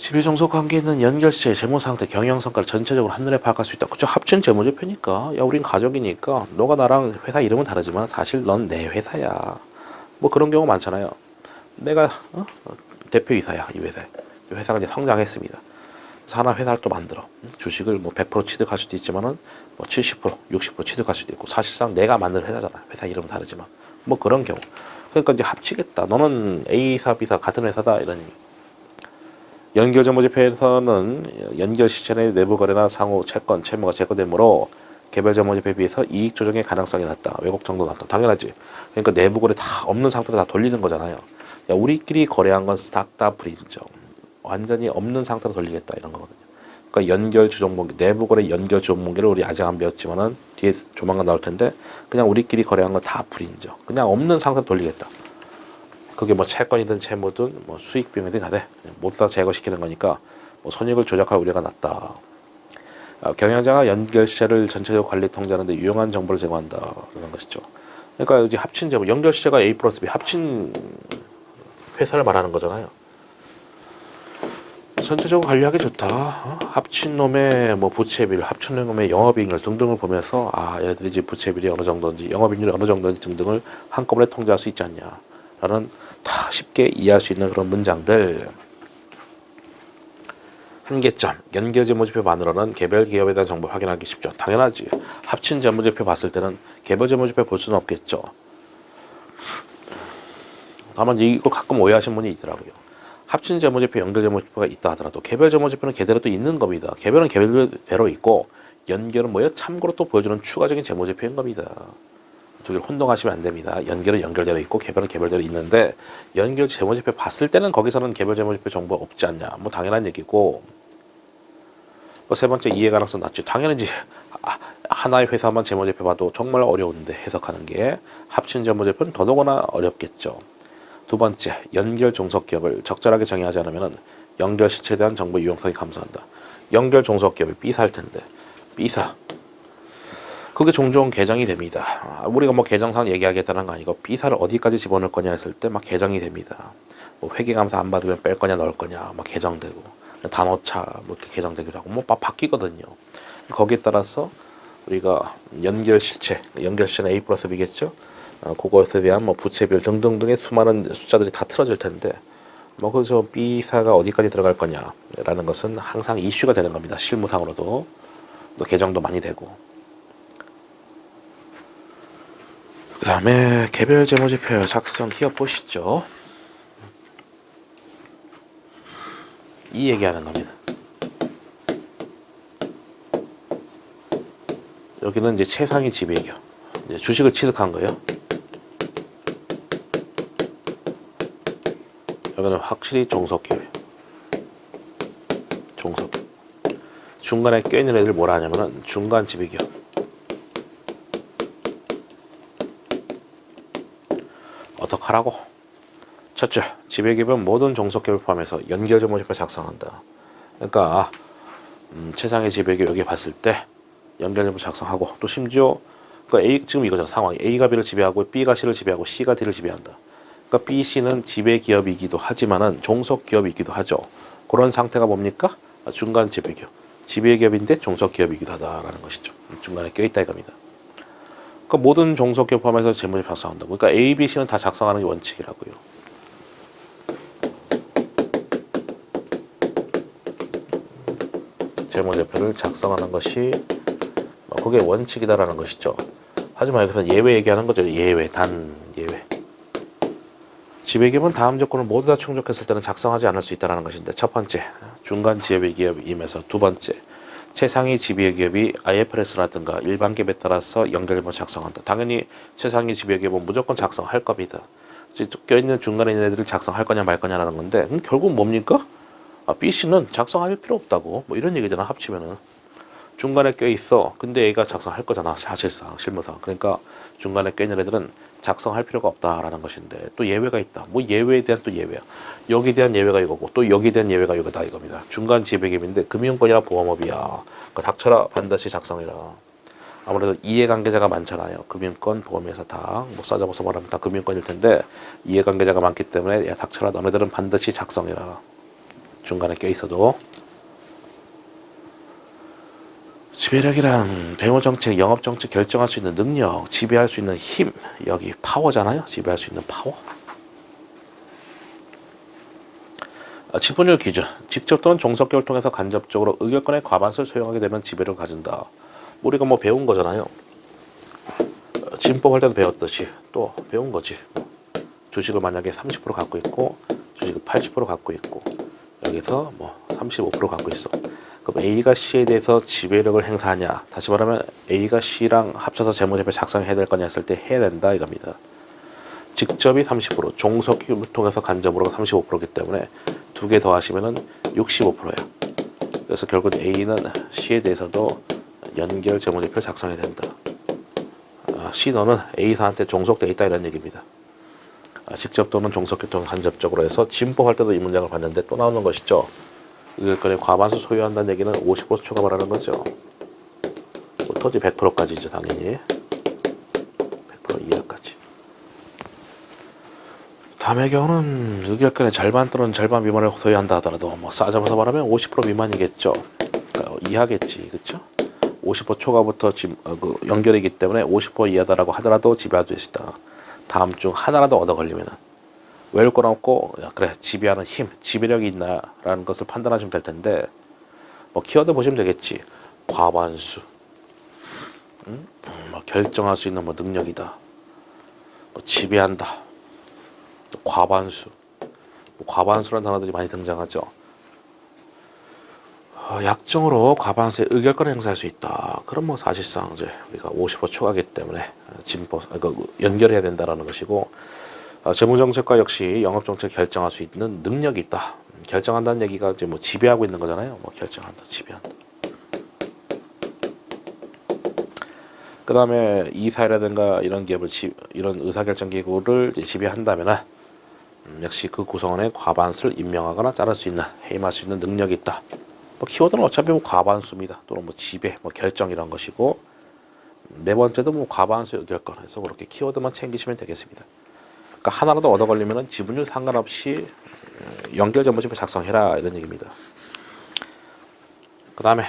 지배종속 관계는 연결시의 재무상태, 경영성과를 전체적으로 한눈에 파악할 수 있다. 그쵸? 합친 재무제표니까. 야, 우린 가족이니까 너가 나랑 회사 이름은 다르지만 사실 넌 내 회사야. 뭐 그런 경우 많잖아요. 내가 대표이사야, 이 회사에. 이 회사가 이제 성장했습니다. 그래서 하나 회사를 또 만들어. 주식을 뭐 100% 취득할 수도 있지만은 뭐 70%, 60% 취득할 수도 있고, 사실상 내가 만든 회사잖아. 회사 이름은 다르지만. 뭐 그런 경우. 그러니까 이제 합치겠다. 너는 A사, B사 같은 회사다. 이런 의미. 연결재무제표에서는 연결 시점의 내부 거래나 상호 채권, 채무가 제거되므로 개별 재무제표에 비해서 이익 조정의 가능성이 낮다. 왜곡 정도 낮다. 당연하지. 그러니까 내부 거래 다 없는 상태로 다 돌리는 거잖아요. 야, 우리끼리 거래한 건 싹 다 불인정. 완전히 없는 상태로 돌리겠다 이런 거거든요. 그러니까 연결 주종목기, 내부 거래 연결 주종목기를 우리 아직 안 배웠지만은 뒤에 조만간 나올 텐데 그냥 우리끼리 거래한 건 다 불인정. 그냥 없는 상태로 돌리겠다. 그게 뭐 채권이든 채무든 뭐 수익 비용이든 가돼 모두 다 제거시키는 거니까 뭐 손익을 조작할 우려가 낮다. 경영자가 연결시세를 전체적으로 관리 통제하는데 유용한 정보를 제공한다. 그런 것이죠. 그러니까 이제 합친 재무, 연결시세가 A 플러스 B 합친 회사를 말하는 거잖아요. 전체적으로 관리하기 좋다. 합친 놈의 뭐 부채비율, 합친 놈의 영업이익률 등등을 보면서 얘네들이 이제 부채비율이 어느 정도인지, 영업이익률이 어느 정도인지 등등을 한꺼번에 통제할 수 있지 않냐라는 다 쉽게 이해할 수 있는 그런 문장들. 한계점, 연결 재무제표만으로는 개별 기업에 대한 정보 확인하기 쉽죠. 당연하지. 합친 재무제표 봤을 때는 개별 재무제표 볼 수는 없겠죠. 다만 이거 가끔 오해하시는 분이 있더라고요. 합친 재무제표, 연결 재무제표가 있다 하더라도 개별 재무제표는 개대로 또 있는 겁니다. 개별은 개별대로 있고 연결은 뭐예요? 참고로 또 보여주는 추가적인 재무제표인 겁니다. 두 개를 혼동하시면 안 됩니다. 연결은 연결대로 있고 개별은 개별대로 있는데 연결 재무제표 봤을 때는 거기서는 개별 재무제표 정보가 없지 않냐. 뭐 당연한 얘기고 세 번째 이해 가능성 낮지. 당연히 하나의 회사만 재무제표 봐도 정말 어려운데 해석하는 게 합친 재무제표는 더더구나 어렵겠죠. 두 번째, 연결 종속기업을 적절하게 정의하지 않으면 연결 시체에 대한 정보 유용성이 감소한다. 연결 종속기업이 B사일 텐데 B사 그게 종종 개정이 됩니다. 우리가 뭐 개정상 얘기하겠다는 거 아니고 B사를 어디까지 집어넣을 거냐 했을 때 막 개정이 됩니다. 뭐 회계감사 안 받으면 뺄 거냐 넣을 거냐 막 개정되고 단오차 뭐 이렇게 개정되기도 하고 뭐 바뀌거든요. 거기에 따라서 우리가 연결 실체는 A 플러스 B겠죠. 그것에 대한 뭐 부채비율 등등등의 수많은 숫자들이 다 틀어질 텐데 뭐 그래서 B사가 어디까지 들어갈 거냐라는 것은 항상 이슈가 되는 겁니다. 실무상으로도 또 개정도 많이 되고. 그 다음에 개별 재무제표 작성 기업 보시죠. 이 얘기하는 겁니다. 여기는 이제 최상위 지배기업, 이제 주식을 취득한 거예요. 여기는 확실히 종속기업이에요. 종속. 중간에 껴있는 애들 뭐라 하냐면은 중간 지배기업. 어떡하라고? 첫째, 지배기업은 모든 종속기업을 포함해서 연결 재무제표 작성한다. 그러니까 최상의 지배기업 여기 봤을 때 연결 재무 작성하고 또 심지어 그러니까 A 지금 이거죠. 상황이 A가 B를 지배하고 B가 C를 지배하고 C가 D를 지배한다. 그러니까 B, C는 지배기업이기도 하지만은 종속기업이기도 하죠. 그런 상태가 뭡니까? 중간 지배기업. 지배기업인데 종속기업이기도 하다라는 것이죠. 중간에 껴있다 이겁니다. 그러니까 모든 종속기업 포함해서 재무제표 작성한다. 그러니까 A, B, C는 다 작성하는 게 원칙이라고요. 재무제표를 작성하는 것이 그게 원칙이다라는 것이죠. 하지만 여기서 예외 얘기하는 거죠. 예외, 단 예외. 지배기업은 다음 조건을 모두 다 충족했을 때는 작성하지 않을 수 있다는 것인데 첫 번째, 중간 지배기업임에서 두 번째, 최상위 지배기업이 IFRS라든가 일반 기업에 따라서 연결점을 작성한다. 당연히 최상위 지배기업은 무조건 작성할 겁니다. 껴있는 중간에 있는 애들을 작성할 거냐 말 거냐라는 건데 결국 뭡니까? B씨는 작성할 필요 없다고 뭐 이런 얘기잖아. 합치면은 중간에 껴있어. 근데 A가 작성할 거잖아. 사실상 실무상. 그러니까 중간에 껴있는 애들은 작성할 필요가 없다라는 것인데 또 예외가 있다. 뭐 예외에 대한 또 예외야. 여기에 대한 예외가 이거고 또 여기에 대한 예외가 이거다 이겁니다. 중간 지배기업인데 금융권이나 보험업이야. 그러니까 닥쳐라 반드시 작성해라. 아무래도 이해관계자가 많잖아요. 금융권, 보험회사 다 뭐 싸잡아서 말하면 다 금융권일 텐데 이해관계자가 많기 때문에 야 닥쳐라 너네들은 반드시 작성해라. 중간에 껴 있어도. 지배력이란 재무정책, 영업정책 결정할 수 있는 능력, 지배할 수 있는 힘, 여기 파워잖아요. 지배할 수 있는 파워. 지분율 기준, 직접 또는 종속계를 통해서 간접적으로 의결권의 과반수를 소유하게 되면 지배력을 가진다. 우리가 뭐 배운 거잖아요. 진법 할 때도 배웠듯이 또 배운 거지. 주식을 만약에 30% 갖고 있고 주식을 80% 갖고 있고 여기서 뭐 35% 갖고 있어. 그럼 A가 C에 대해서 지배력을 행사하냐? 다시 말하면 A가 C랑 합쳐서 재무제표 작성해야 될 거냐 했을 때 해야 된다 이겁니다. 직접이 30%, 종속기를 통해서 간접으로가 35%이기 때문에 두 개 더하시면은 65%야. 그래서 결국 A는 C에 대해서도 연결 재무제표 작성해야 된다. C 너는 A사한테 종속돼 있다 이런 얘기입니다. 직접 또는 종속계 또는 간접적으로 해서 진법 할 때도 이 문장을 봤는데 또 나오는 것이죠. 의결권의 과반수 소유한다는 얘기는 50% 초과하라는 거죠. 토지 100%까지죠 당연히. 100% 이하까지. 다음의 경우는 의결권의 절반 또는 절반 미만을 소유한다 하더라도 뭐 싸잡아서 말하면 50% 미만이겠죠. 그러니까 이하겠지, 그렇죠? 50% 초과부터 연결이기 때문에 50% 이하다라고 하더라도 지배할 수 있다. 다음 중 하나라도 얻어 걸리면은 외울 거 없고 그래 지배하는 힘, 지배력이 있나라는 것을 판단하시면 될 텐데 뭐 키워드 보시면 되겠지. 과반수, 뭐 결정할 수 있는 뭐 능력이다. 뭐 지배한다. 과반수, 뭐 과반수라는 단어들이 많이 등장하죠. 약정으로 과반수의 의결권을 행사할 수 있다. 그럼 뭐 사실상 이제 우리가 50% 초과하기 때문에 연결해야 된다라는 것이고, 재무정책과 역시 영업정책 결정할 수 있는 능력이 있다. 결정한다는 얘기가 이제 뭐 지배하고 있는 거잖아요. 뭐 결정한다, 지배한다. 그 다음에 이사회라든가 이런 기업을 이런 의사결정기구를 지배한다면은 역시 그 구성원의 과반수를 임명하거나 자를 수 있는, 해임할 수 있는 능력이 있다. 뭐 키워드는 어차피 뭐 과반수입니다. 또는 뭐 지배, 뭐 결정 이런 것이고, 네 번째도 뭐 과반수 의결권 해서 그렇게 키워드만 챙기시면 되겠습니다. 그러니까 하나라도 얻어 걸리면은 지분율 상관없이 연결 전부집을 작성해라 이런 얘기입니다. 그 다음에